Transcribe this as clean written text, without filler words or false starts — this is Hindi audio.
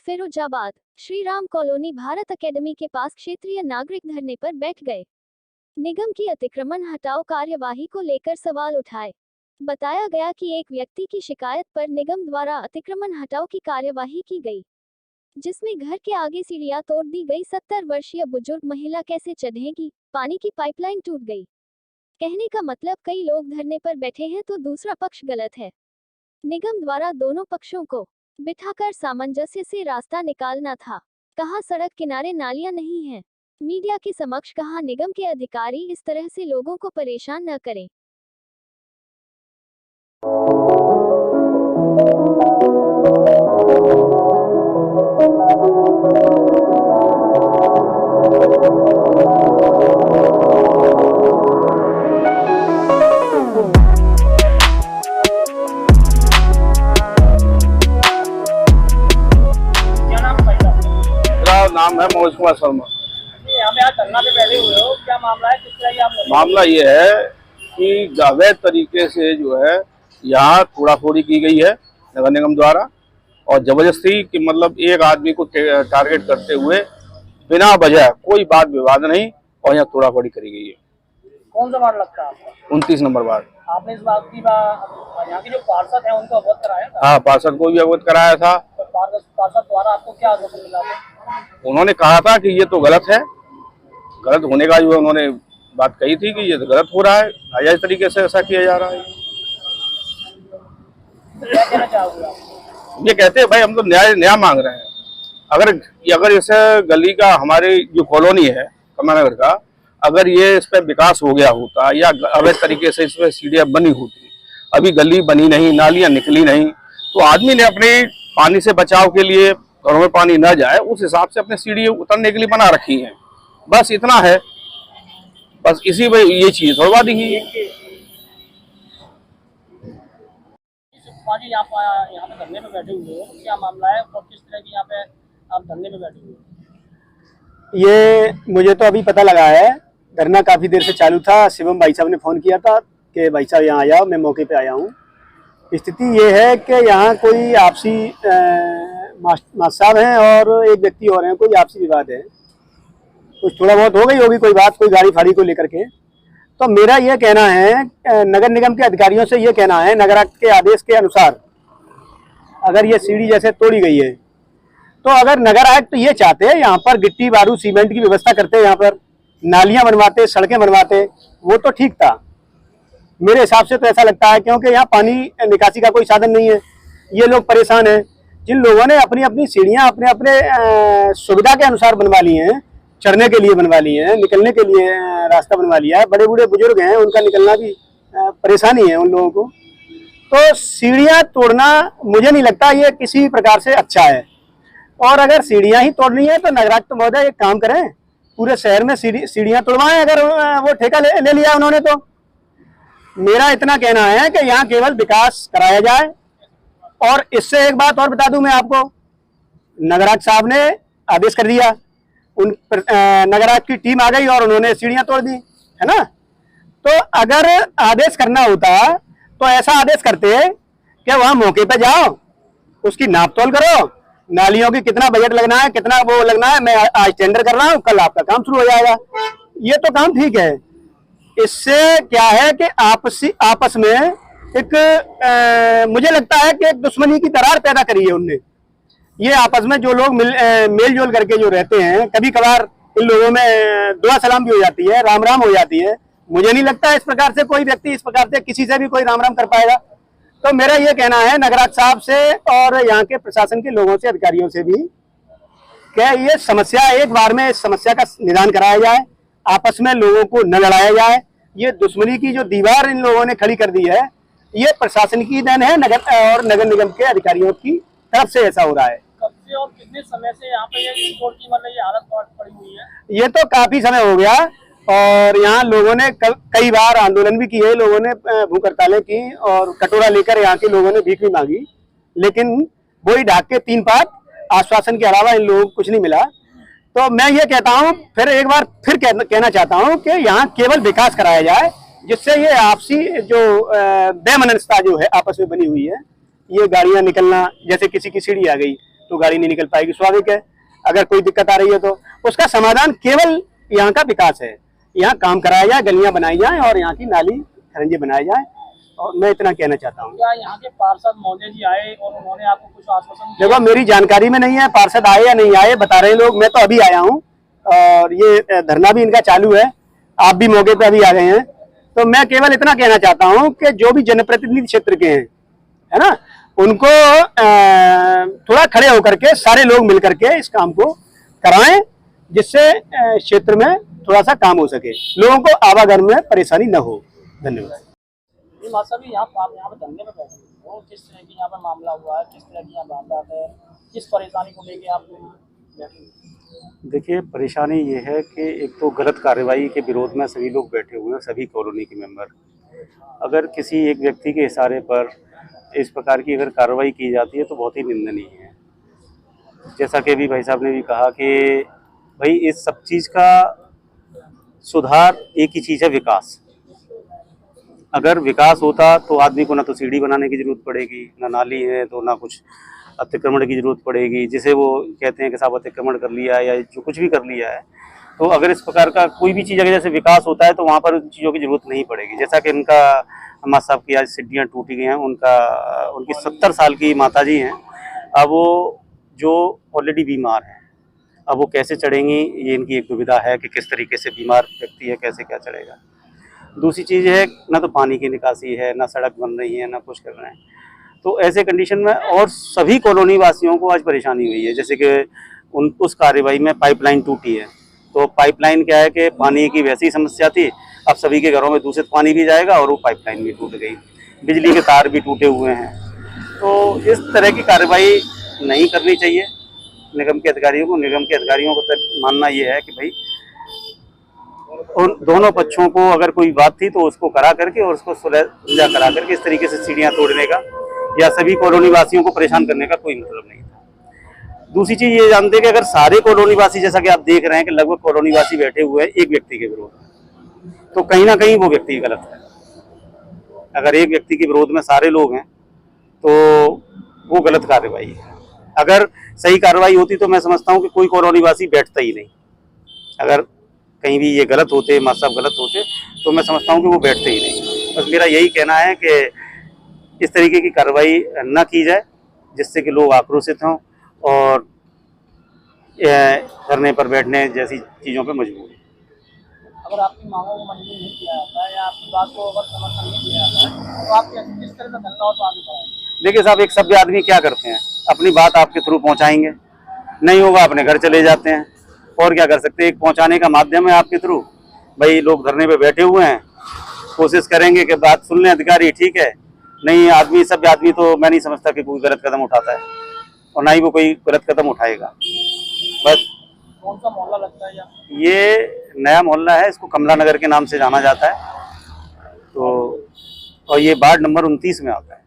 फिरोजाबाद श्री राम कॉलोनी भारत अकेडमी के पास क्षेत्रीय नागरिक धरने पर बैठ गए। निगम की अतिक्रमण हटाओ कार्यवाही को लेकर सवाल उठाए। बताया गया कि एक व्यक्ति की शिकायत पर निगम द्वारा अतिक्रमण हटाओ की कार्यवाही की गई, जिसमें घर के आगे सीढ़ियां तोड़ दी गई। 70 वर्षीय बुजुर्ग महिला कैसे चढ़ेगी? पानी की पाइपलाइन टूट गई। कहने का मतलब कई लोग धरने पर बैठे हैं तो दूसरा पक्ष गलत है। निगम द्वारा दोनों पक्षों को बिठाकर सामंजस्य से रास्ता निकालना था। कहा सड़क किनारे नालियां नहीं हैं। मीडिया के समक्ष कहा निगम के अधिकारी इस तरह से लोगों को परेशान न करें। नाम है मोहित कुमार शर्मा। यहाँ पे आज धरना पे बैठे हुए हो, क्या मामला है? किस तरह की आप मामला ये है कि अवैध तरीके से जो है यहाँ तोड़ाफोड़ी की गई है नगर निगम द्वारा, और जबरदस्ती कि मतलब एक आदमी को टारगेट करते हुए बिना वजह कोई बात विवाद नहीं और यहाँ तोड़ाफोड़ी करी गई है। कौन सा वार्ड लगता है आपका? 29 नंबर वार्ड। आपने इस बात की यहाँ के जो पार्षद है उनको अवगत कराया था? हाँ, पार्षद को भी अवगत कराया था। तो पार्षद द्वारा आपको क्या आश्वासन मिला था? उन्होंने कहा था कि ये तो गलत है, गलत होने का जो उन्होंने बात कही थी कि ये तो गलत हो रहा है, नाजायज तरीके से ऐसा किया जा रहा है। क्या कहना चाहोगे आप? ये कहते हैं भाई हम तो न्याय मांग रहे हैं। अगर इस गली का हमारी जो कॉलोनी है कमलानगर का, अगर ये इस पर विकास हो गया होता या अवैध तरीके से इसमें सीढ़ियां बनी होती, अभी गली बनी नहीं, नालियां निकली नहीं, तो आदमी ने अपने पानी से बचाव के लिए, घरों में पानी न जाए उस हिसाब से अपने सीढ़ी उतरने के लिए बना रखी है। बस इतना है, बस इसी में ये चीज थोड़ा दी है। यहाँ पे धरने पे बैठे हुए हो, क्या मामला है और किस तरह की यहाँ पे आप धरने पे बैठे हुए हो? ये मुझे तो अभी पता लगा है। धरना काफी देर से चालू था। शिवम भाई साहब ने फोन किया था कि भाई साहब यहाँ आ जाओ, मैं मौके पे आया हूँ। स्थिति ये है कि यहाँ कोई आपसी मास्टर साहब हैं और एक व्यक्ति और हैं, कोई आपसी विवाद है, कुछ थोड़ा बहुत हो गई होगी कोई बात, कोई गाड़ी फाड़ी को लेकर के। तो मेरा ये कहना है, नगर निगम के अधिकारियों से ये कहना है, नगर आयुक्त के आदेश के अनुसार अगर ये सीढ़ी जैसे तोड़ी गई है, तो अगर नगर आयुक्त ये चाहते हैं यहाँ पर गिट्टी बारू सीमेंट की व्यवस्था करते, यहाँ पर नालियां बनवाते, सड़कें बनवाते, वो तो ठीक था मेरे हिसाब से। तो ऐसा लगता है क्योंकि यहाँ पानी निकासी का कोई साधन नहीं है, ये लोग परेशान हैं। जिन लोगों ने अपनी अपनी सीढ़ियाँ अपने अपने सुविधा के अनुसार बनवा ली हैं, चढ़ने के लिए बनवा ली हैं, निकलने के लिए रास्ता बनवा लिया है, बड़े बूढ़े बुजुर्ग हैं, उनका निकलना भी परेशानी है उन लोगों को। तो सीढ़ियाँ तोड़ना मुझे नहीं लगता ये किसी प्रकार से अच्छा है। और अगर सीढ़ियाँ ही तोड़नी है तो नगरायुक्त महोदय एक काम करें, पूरे शहर में सीढ़ियाँ तोड़वाएं, अगर वो ठेका ले लिया उन्होंने। तो मेरा इतना कहना है कि यहाँ केवल विकास कराया जाए। और इससे एक बात और बता दूं मैं आपको, नगरायुक्त साहब ने आदेश कर दिया, उन नगरायुक्त की टीम आ गई और उन्होंने सीढ़ियां तोड़ दी, है ना। तो अगर आदेश करना होता तो ऐसा आदेश करते कि वहां मौके पे जाओ, उसकी नाप तोल करो, नालियों की कितना बजट लगना है, कितना वो लगना है, मैं आज टेंडर कर रहा हूँ, कल आपका काम शुरू हो जाएगा। ये तो काम ठीक है। इससे क्या है कि आपस में एक मुझे लगता है कि एक दुश्मनी की दरार पैदा करी है उनने। ये आपस में जो लोग मेल जोल करके जो रहते हैं, कभी कभार इन लोगों में दुआ सलाम भी हो जाती है, राम राम हो जाती है। मुझे नहीं लगता इस प्रकार से कोई व्यक्ति इस प्रकार से किसी से भी कोई राम राम कर पाएगा। तो मेरा ये कहना है नगरायुक्त साहब से और यहाँ के प्रशासन के लोगों से, अधिकारियों से भी, क्या ये समस्या एक बार में इस समस्या का निदान कराया जाए, आपस में लोगों को न लड़ाया जाए। ये दुश्मनी की जो दीवार इन लोगों ने खड़ी कर दी है, ये प्रशासन की देन है, नगर निगम के अधिकारियों की तरफ से ऐसा हो रहा है। कब से और कितने समय से यहाँ पे ये रोड की मतलब ये हालत पड़ी हुई है? ये तो काफी समय हो गया और यहाँ लोगों ने कई बार आंदोलन भी किए, लोगों ने भूख हड़तालें की और कटोरा लेकर यहाँ के लोगों ने भीख भी मांगी, लेकिन वही ढाक के 3 पात, आश्वासन के अलावा इन लोगों को कुछ नहीं मिला। तो मैं ये कहता हूँ, फिर एक बार फिर कहना चाहता हूँ कि यहाँ केवल विकास कराया जाए, जिससे ये आपसी जो बेमनस्ता जो है आपस में बनी हुई है, ये गाड़ियां निकलना, जैसे किसी की सीढ़ी आ गई, तो गाड़ी नहीं निकल पाएगी, स्वाभाविक है। अगर कोई दिक्कत आ रही है तो उसका समाधान केवल यहाँ का विकास है, यहाँ काम कराया जाए, गलियां बनाई जाए और यहाँ की नाली खरंजे बनाए जाए, और मैं इतना कहना चाहता हूँ। क्या यहाँ के पार्षद महोदय जी आए और उन्होंने आपको कुछ आश्वासन दिया? देखो, मेरी जानकारी में नहीं है पार्षद आए या नहीं आए, बता रहे लोग, मैं तो अभी आया हूँ और ये धरना भी इनका चालू है, आप भी मौके पे अभी आ गए हैं। तो मैं केवल इतना कहना चाहता हूँ कि जो भी जनप्रतिनिधि क्षेत्र के हैं, है ना, उनको थोड़ा खड़े होकर के सारे लोग मिलकर के इस काम को कराएं, जिससे क्षेत्र में थोड़ा सा काम हो सके, लोगों को आवागमन में परेशानी न हो। धन्यवाद। साहब आप यहाँ पे धंधे में बैठे हो, किस तरह की यहाँ पर मामला हुआ है, किस तरह की यहाँ वारदात है, किस परेशानी को लेके आप बैठे हो? देखिए, परेशानी ये है कि एक तो गलत कार्रवाई के विरोध में सभी लोग बैठे हुए हैं, सभी कॉलोनी के मेंबर। अगर किसी एक व्यक्ति के इशारे पर इस प्रकार की अगर कार्रवाई की जाती है तो बहुत ही निंदनीय है। जैसा कि अभी भाई साहब ने भी कहा कि भाई इस सब चीज़ का सुधार एक ही चीज़ है, विकास। अगर विकास होता तो आदमी को ना तो सीढ़ी बनाने की ज़रूरत पड़ेगी, ना नाली है तो ना कुछ अतिक्रमण की ज़रूरत पड़ेगी, जिसे वो कहते हैं कि साहब अतिक्रमण कर लिया या जो कुछ भी कर लिया है। तो अगर इस प्रकार का कोई भी चीज़ अगर जैसे विकास होता है तो वहाँ पर उन चीज़ों की ज़रूरत नहीं पड़ेगी। जैसा कि उनका अम्मा साहब की आज सीढ़ियाँ टूटी गई हैं, उनकी 70 साल की माताजी हैं, अब वो जो ऑलरेडी बीमार हैं, अब वो कैसे चढ़ेंगी, ये इनकी एक दुविधा है कि किस तरीके से बीमार व्यक्ति है कैसे क्या चढ़ेगा। दूसरी चीज़ है, ना तो पानी की निकासी है, ना सड़क बन रही है, ना कुछ कर रहे हैं। तो ऐसे कंडीशन में और सभी कॉलोनी वासियों को आज परेशानी हुई है। जैसे कि उस कार्रवाई में पाइपलाइन टूटी है, तो पाइपलाइन क्या है कि पानी की वैसी ही समस्या थी, अब सभी के घरों में दूषित पानी भी जाएगा और वो पाइपलाइन भी टूट गई, बिजली के तार भी टूटे हुए हैं। तो इस तरह की कार्रवाई नहीं करनी चाहिए निगम के अधिकारियों को। निगम के अधिकारियों को तो मानना ये है कि भाई उन दोनों पक्षों को अगर कोई बात थी तो उसको करा करके और उसको सुलझा करा करके इस तरीके से सीढ़ियाँ तोड़ने का या सभी कॉलोनी वासियों को परेशान करने का कोई मतलब नहीं था। दूसरी चीज़ ये जानते हैं कि अगर सारे कॉलोनी वासी, जैसा कि आप देख रहे हैं कि लगभग कॉलोनी वासी बैठे हुए हैं एक व्यक्ति के विरोध में, तो कहीं ना कहीं वो व्यक्ति गलत है। अगर एक व्यक्ति के विरोध में सारे लोग हैं तो वो गलत कार्रवाई है। अगर सही कार्रवाई होती तो मैं समझता हूँ कि कोई कॉलोनी वासी बैठता ही नहीं। अगर कहीं भी ये गलत होते, माँ साहब गलत होते, तो मैं समझता हूँ कि वो बैठते ही नहीं। बस मेरा यही कहना है कि इस तरीके की कार्रवाई न की जाए जिससे कि लोग आक्रोशित हों और धरने पर बैठने जैसी चीज़ों पर मजबूर हैं। अगर आपकी मांगों को मंजूर नहीं किया जाता है या आपकी बात को अगर समर्थन नहीं दिया जाता है तो आप किस तरह से धरना और आगे बढ़ाएंगे? देखिए साहब, एक सभ्य आदमी क्या करते हैं, अपनी बात आपके थ्रू पहुँचाएंगे, नहीं होगा अपने घर चले जाते हैं, और क्या कर सकते हैं। एक पहुंचाने का माध्यम है आपके थ्रू। भाई लोग धरने पे बैठे हुए हैं, कोशिश करेंगे कि बात सुन लें अधिकारी, ठीक है। नहीं आदमी, सभ्य आदमी तो मैं नहीं समझता कि कोई गलत कदम उठाता है और ना ही वो कोई गलत कदम उठाएगा। बस कौन सा मोहल्ला लगता है ये नया मोहल्ला है, इसको कमला नगर के नाम से जाना जाता है, तो और ये वार्ड नंबर 29 में आता है।